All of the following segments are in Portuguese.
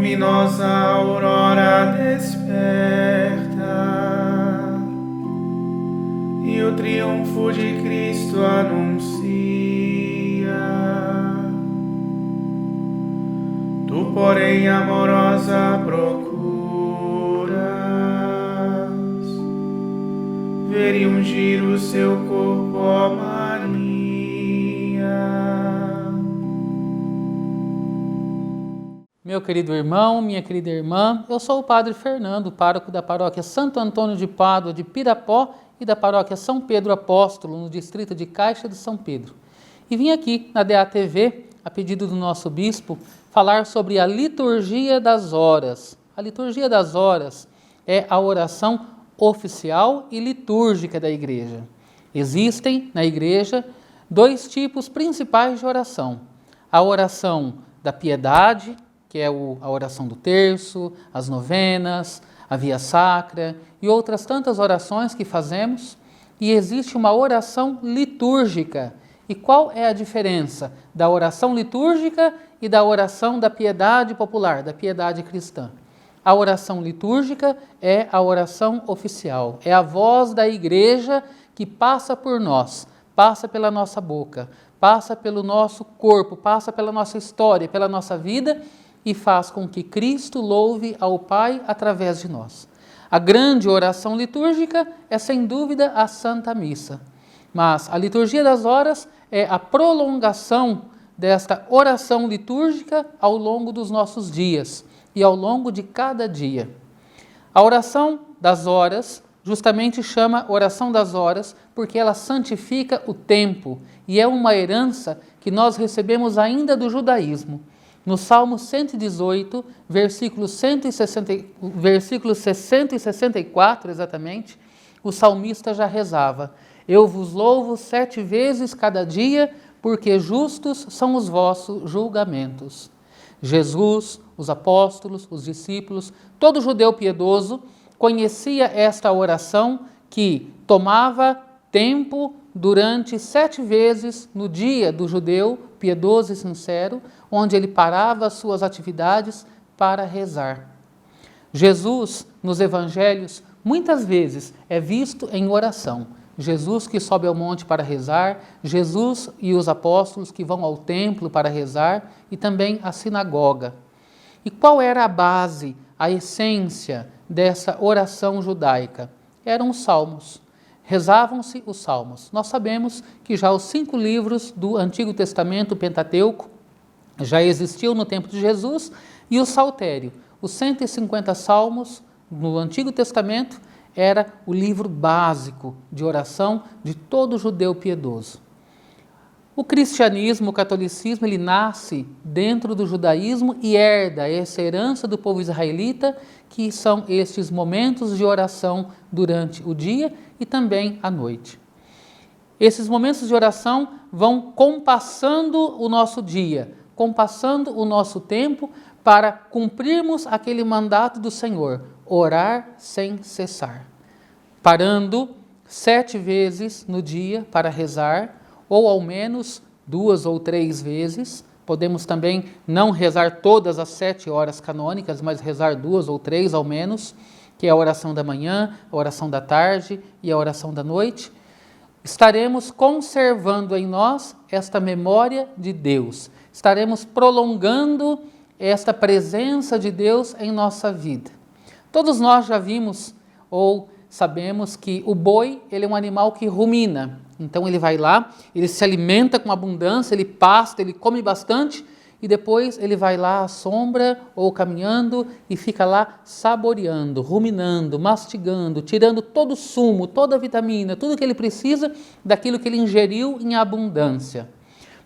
luminosa aurora desperta, e o triunfo de Cristo anuncia. Tu, porém, amorosa, procuras ver e ungir o seu corpo, ó Maria. Meu querido irmão, minha querida irmã, eu sou o Padre Fernando, pároco da paróquia Santo Antônio de Pádua de Pirapó e da paróquia São Pedro Apóstolo, no distrito de Caixa de São Pedro. E vim aqui na DATV, a pedido do nosso bispo, falar sobre a liturgia das horas. A liturgia das horas é a oração oficial e litúrgica da igreja. Existem na igreja dois tipos principais de oração. A oração da piedade, que é a oração do terço, as novenas, a via sacra e outras tantas orações que fazemos. E existe uma oração litúrgica. E qual é a diferença da oração litúrgica e da oração da piedade popular, da piedade cristã? A oração litúrgica é a oração oficial, é a voz da igreja que passa por nós, passa pela nossa boca, passa pelo nosso corpo, passa pela nossa história, pela nossa vida e faz com que Cristo louve ao Pai através de nós. A grande oração litúrgica é, sem dúvida, a Santa Missa. Mas a liturgia das horas é a prolongação desta oração litúrgica ao longo dos nossos dias e ao longo de cada dia. A oração das horas justamente chama oração das horas porque ela santifica o tempo e é uma herança que nós recebemos ainda do judaísmo. No Salmo 118, versículos 60 e 64, exatamente, o salmista já rezava: Eu vos louvo 7 vezes cada dia, porque justos são os vossos julgamentos. Jesus, os apóstolos, os discípulos, todo judeu piedoso conhecia esta oração que tomava tempo durante 7 vezes no dia do judeu piedoso e sincero, onde ele parava as suas atividades para rezar. Jesus, nos evangelhos, muitas vezes é visto em oração. Jesus que sobe ao monte para rezar, Jesus e os apóstolos que vão ao templo para rezar e também à sinagoga. E qual era a base, a essência dessa oração judaica? Eram os salmos. Rezavam-se os salmos. Nós sabemos que já os 5 livros do Antigo Testamento, o Pentateuco, já existiam no tempo de Jesus, e o Saltério, os 150 salmos no Antigo Testamento, era o livro básico de oração de todo judeu piedoso. O cristianismo, o catolicismo, ele nasce dentro do judaísmo e herda essa herança do povo israelita, que são estes momentos de oração durante o dia e também à noite. Esses momentos de oração vão compassando o nosso dia, compassando o nosso tempo para cumprirmos aquele mandato do Senhor, orar sem cessar. Parando 7 vezes no dia para rezar, ou ao menos 2 ou 3 vezes. Podemos também não rezar todas as 7 horas canônicas, mas rezar 2 ou 3 ao menos, que é a oração da manhã, a oração da tarde e a oração da noite. Estaremos conservando em nós esta memória de Deus. Estaremos prolongando esta presença de Deus em nossa vida. Todos nós já vimos ou sabemos que o boi, ele é um animal que rumina. Então ele vai lá, ele se alimenta com abundância, ele pasta, ele come bastante e depois ele vai lá à sombra ou caminhando e fica lá saboreando, ruminando, mastigando, tirando todo o sumo, toda a vitamina, tudo que ele precisa daquilo que ele ingeriu em abundância.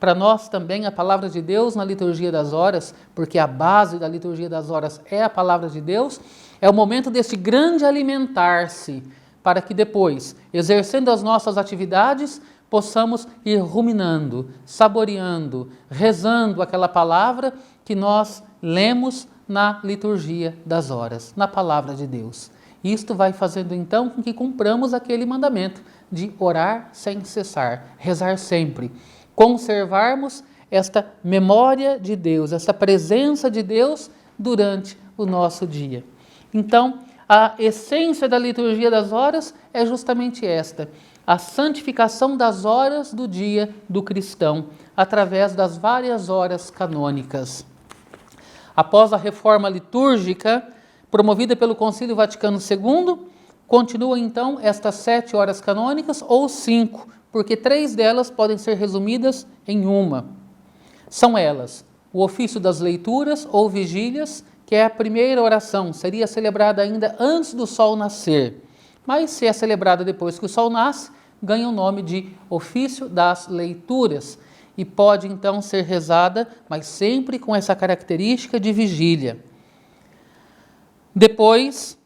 Para nós também a palavra de Deus na liturgia das horas, porque a base da liturgia das horas é a palavra de Deus, é o momento desse grande alimentar-se, para que depois, exercendo as nossas atividades, possamos ir ruminando, saboreando, rezando aquela palavra que nós lemos na liturgia das horas, na palavra de Deus. Isto vai fazendo então com que cumpramos aquele mandamento de orar sem cessar, rezar sempre, conservarmos esta memória de Deus, esta presença de Deus durante o nosso dia. Então, a essência da liturgia das horas é justamente esta: a santificação das horas do dia do cristão, através das várias horas canônicas. Após a reforma litúrgica, promovida pelo Concílio Vaticano II, continuam então estas 7 horas canônicas, ou 5, porque 3 delas podem ser resumidas em uma. São elas: o ofício das leituras ou vigílias, que é a primeira oração, seria celebrada ainda antes do sol nascer, mas se é celebrada depois que o sol nasce, ganha o nome de ofício das leituras e pode então ser rezada, mas sempre com essa característica de vigília. Depois,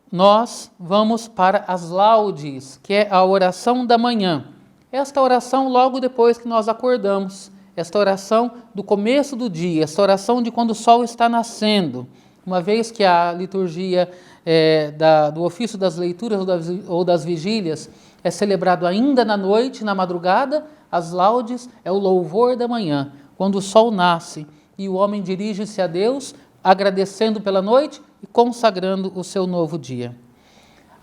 nós vamos para as laudes, que é a oração da manhã. Esta oração logo depois que nós acordamos, esta oração do começo do dia, esta oração de quando o sol está nascendo, uma vez que a liturgia do ofício das leituras ou das vigílias é celebrado ainda na noite, na madrugada, as laudes é o louvor da manhã, quando o sol nasce e o homem dirige-se a Deus, agradecendo pela noite e consagrando o seu novo dia.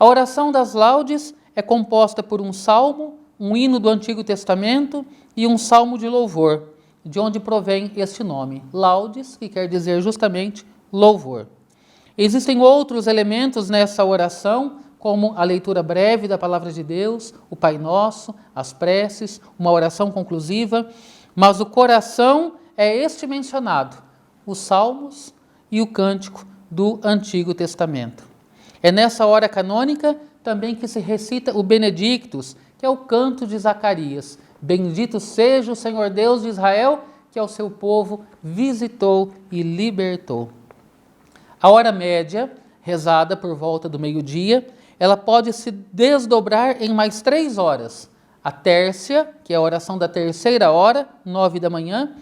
A oração das laudes é composta por um salmo, um hino do Antigo Testamento e um salmo de louvor, de onde provém este nome, laudes, que quer dizer justamente louvor. Existem outros elementos nessa oração, como a leitura breve da Palavra de Deus, o Pai Nosso, as preces, uma oração conclusiva, mas o coração é este mencionado, os salmos e o cântico do Antigo Testamento. É nessa hora canônica também que se recita o Benedictus, que é o canto de Zacarias. Bendito seja o Senhor Deus de Israel, que ao seu povo visitou e libertou. A hora média, rezada por volta do meio-dia, ela pode se desdobrar em mais 3 horas. A tércia, que é a oração da terceira hora, 9 da manhã,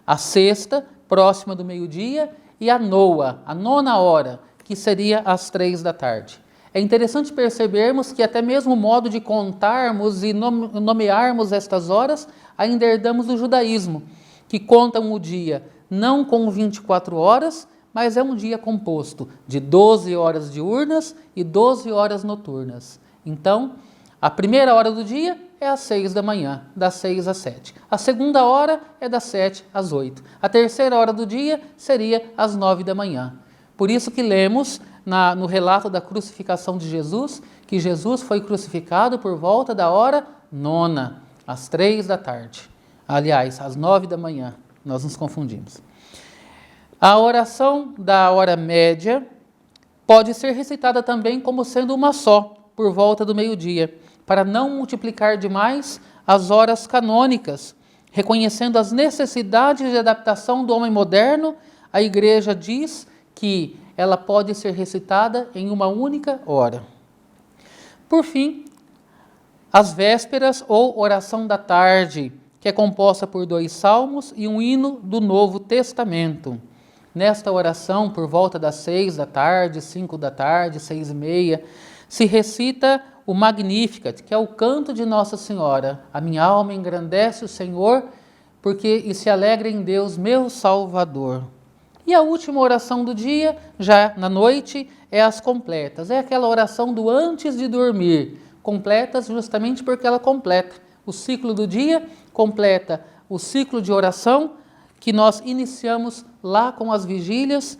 a sexta, próxima do meio-dia, e a noa, a 9ª hora, que seria às 3 da tarde. É interessante percebermos que até mesmo o modo de contarmos e nomearmos estas horas ainda herdamos do judaísmo, que contam o dia não com 24 horas, mas é um dia composto de 12 horas diurnas e 12 horas noturnas. Então, a primeira hora do dia é às 6 da manhã, das 6 às 7. A segunda hora é das 7 às 8. A terceira hora do dia seria às 9 da manhã. Por isso que lemos no relato da crucificação de Jesus, que Jesus foi crucificado por volta da hora 9ª, às 3 da tarde. Aliás, às 9 da manhã, nós nos confundimos. A oração da hora média pode ser recitada também como sendo uma só, por volta do meio-dia, para não multiplicar demais as horas canônicas. Reconhecendo as necessidades de adaptação do homem moderno, a Igreja diz que ela pode ser recitada em uma única hora. Por fim, as vésperas ou oração da tarde, que é composta por 2 salmos e um hino do Novo Testamento. Nesta oração, por volta das 6 da tarde, 5 da tarde, 6:30, se recita o Magnificat, que é o canto de Nossa Senhora. A minha alma engrandece o Senhor, e se alegra em Deus, meu Salvador. E a última oração do dia, já na noite, é as completas. É aquela oração do antes de dormir. Completas justamente porque ela completa o ciclo do dia, completa o ciclo de oração que nós iniciamos lá com as vigílias,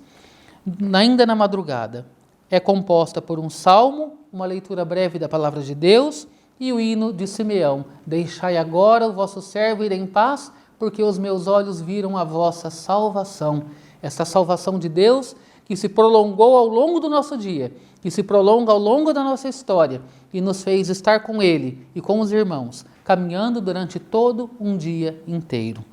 ainda na madrugada. É composta por um salmo, uma leitura breve da Palavra de Deus e o hino de Simeão. Deixai agora o vosso servo ir em paz, porque os meus olhos viram a vossa salvação. Essa salvação de Deus que se prolongou ao longo do nosso dia, que se prolonga ao longo da nossa história e nos fez estar com Ele e com os irmãos, caminhando durante todo um dia inteiro.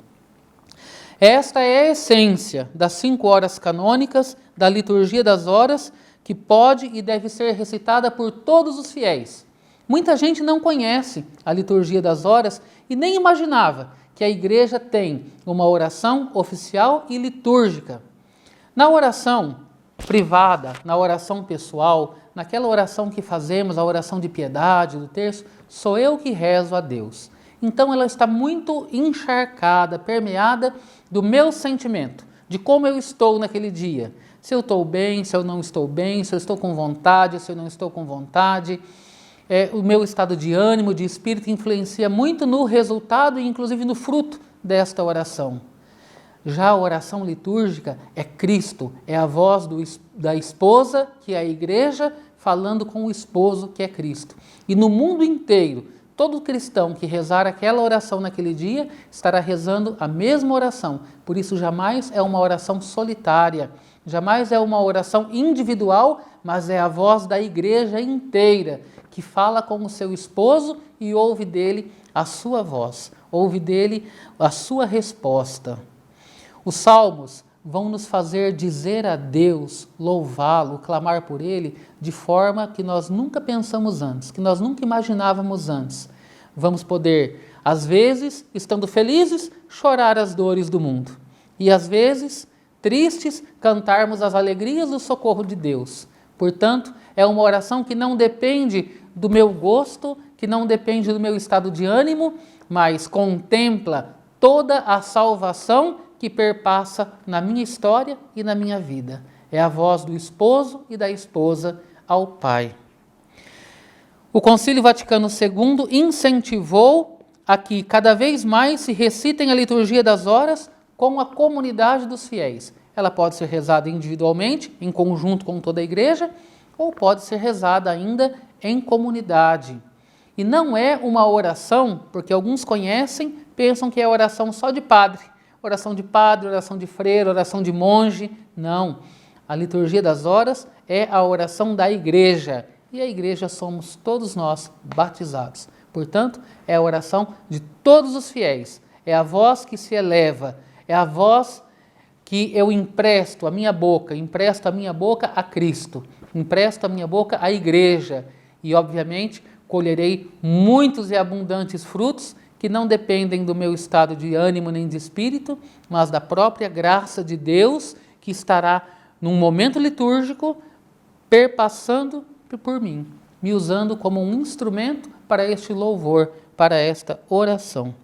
Esta é a essência das 5 horas canônicas da liturgia das horas, que pode e deve ser recitada por todos os fiéis. Muita gente não conhece a liturgia das horas e nem imaginava que a Igreja tem uma oração oficial e litúrgica. Na oração privada, na oração pessoal, naquela oração que fazemos, a oração de piedade, do terço, sou eu que rezo a Deus. Então ela está muito encharcada, permeada do meu sentimento, de como eu estou naquele dia. Se eu estou bem, se eu não estou bem, se eu estou com vontade, se eu não estou com vontade. O meu estado de ânimo, de espírito, influencia muito no resultado e inclusive no fruto desta oração. Já a oração litúrgica é Cristo, é a voz da esposa, que é a igreja, falando com o esposo, que é Cristo. E no mundo inteiro, todo cristão que rezar aquela oração naquele dia, estará rezando a mesma oração. Por isso, jamais é uma oração solitária, jamais é uma oração individual, mas é a voz da igreja inteira, que fala com o seu esposo e ouve dele a sua voz, ouve dele a sua resposta. Os salmos vão nos fazer dizer a Deus, louvá-lo, clamar por Ele, de forma que nós nunca pensamos antes, que nós nunca imaginávamos antes. Vamos poder, às vezes, estando felizes, chorar as dores do mundo. E às vezes, tristes, cantarmos as alegrias do socorro de Deus. Portanto, é uma oração que não depende do meu gosto, que não depende do meu estado de ânimo, mas contempla toda a salvação que perpassa na minha história e na minha vida. É a voz do esposo e da esposa ao Pai. O Concílio Vaticano II incentivou a que cada vez mais se recitem a liturgia das horas com a comunidade dos fiéis. Ela pode ser rezada individualmente, em conjunto com toda a igreja, ou pode ser rezada ainda em comunidade. E não é uma oração, porque alguns conhecem, pensam que é oração só de padre, oração de freira, oração de monge. Não. A liturgia das horas é a oração da igreja. E a igreja somos todos nós batizados. Portanto, é a oração de todos os fiéis. É a voz que se eleva. É a voz que eu empresto a minha boca a Cristo. Empresto a minha boca à igreja. E, obviamente, colherei muitos e abundantes frutos que não dependem do meu estado de ânimo nem de espírito, mas da própria graça de Deus, que estará num momento litúrgico perpassando por mim, me usando como um instrumento para este louvor, para esta oração.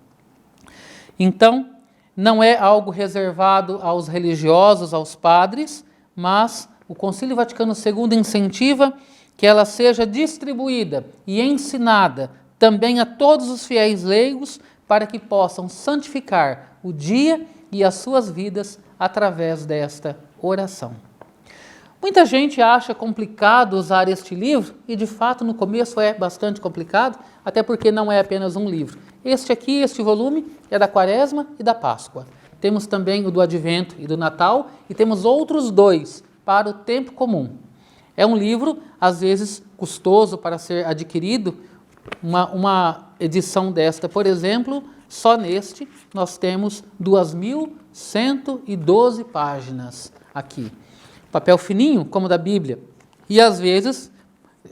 Então, não é algo reservado aos religiosos, aos padres, mas o Concílio Vaticano II incentiva que ela seja distribuída e ensinada também a todos os fiéis leigos, para que possam santificar o dia e as suas vidas através desta oração. Muita gente acha complicado usar este livro, e de fato no começo é bastante complicado, até porque não é apenas um livro. Este volume é da Quaresma e da Páscoa. Temos também o do Advento e do Natal, e temos outros 2 para o tempo comum. É um livro, às vezes, custoso para ser adquirido. Uma edição desta, por exemplo, só neste nós temos 2.112 páginas aqui. Papel fininho, como da Bíblia. E às vezes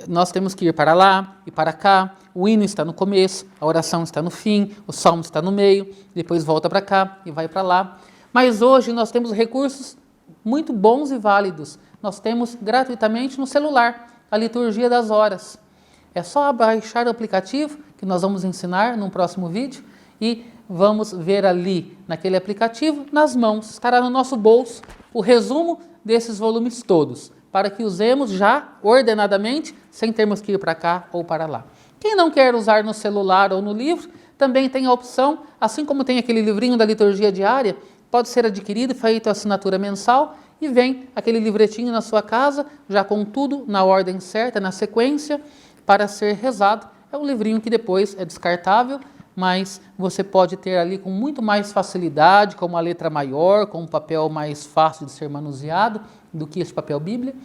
nós temos que ir para lá e para cá. O hino está no começo, a oração está no fim, o salmo está no meio, depois volta para cá e vai para lá. Mas hoje nós temos recursos muito bons e válidos. Nós temos gratuitamente no celular a liturgia das horas. É só baixar o aplicativo, que nós vamos ensinar num próximo vídeo, e vamos ver ali, naquele aplicativo, nas mãos. Estará no nosso bolso o resumo desses volumes todos, para que usemos já ordenadamente, sem termos que ir para cá ou para lá. Quem não quer usar no celular ou no livro, também tem a opção, assim como tem aquele livrinho da liturgia diária, pode ser adquirido, feito a assinatura mensal, e vem aquele livretinho na sua casa, já com tudo na ordem certa, na sequência, para ser rezado. É um livrinho que depois é descartável, mas você pode ter ali com muito mais facilidade, com uma letra maior, com um papel mais fácil de ser manuseado do que este papel Bíblia.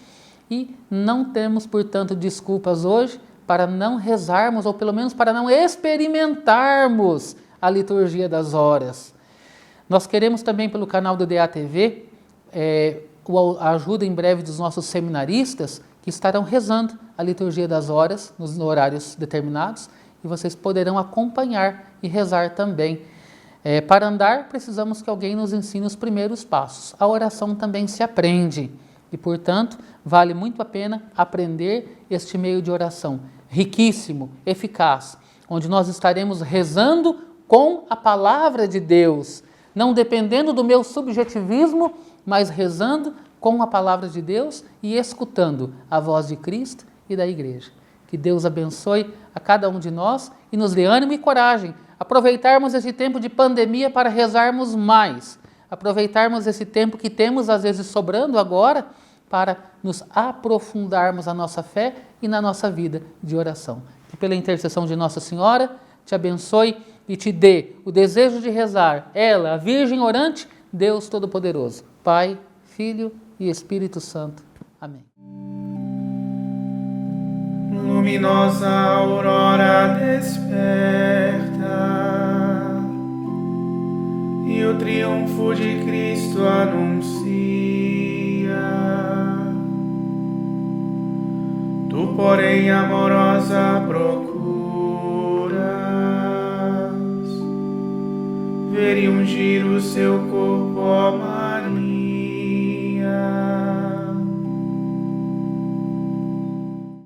E não temos, portanto, desculpas hoje para não rezarmos, ou pelo menos para não experimentarmos a liturgia das horas. Nós queremos também, pelo canal do DATV, a ajuda em breve dos nossos seminaristas, que estarão rezando a liturgia das horas nos horários determinados, e vocês poderão acompanhar e rezar também. Para andar, precisamos que alguém nos ensine os primeiros passos. A oração também se aprende e, portanto, vale muito a pena aprender este meio de oração riquíssimo, eficaz, onde nós estaremos rezando com a palavra de Deus, não dependendo do meu subjetivismo, mas rezando com a palavra de Deus e escutando a voz de Cristo e da Igreja. Que Deus abençoe a cada um de nós e nos dê ânimo e coragem. Aproveitarmos esse tempo de pandemia para rezarmos mais. Aproveitarmos esse tempo que temos, às vezes, sobrando agora, para nos aprofundarmos a nossa fé e na nossa vida de oração. Que pela intercessão de Nossa Senhora, te abençoe e te dê o desejo de rezar. Ela, a Virgem orante, Deus Todo-Poderoso, Pai, Filho e Espírito Santo. Amém. Luminosa aurora desperta, e o triunfo de Cristo anuncia. Tu, porém, amorosa procuras ver e ungir o seu corpo, ó Maria.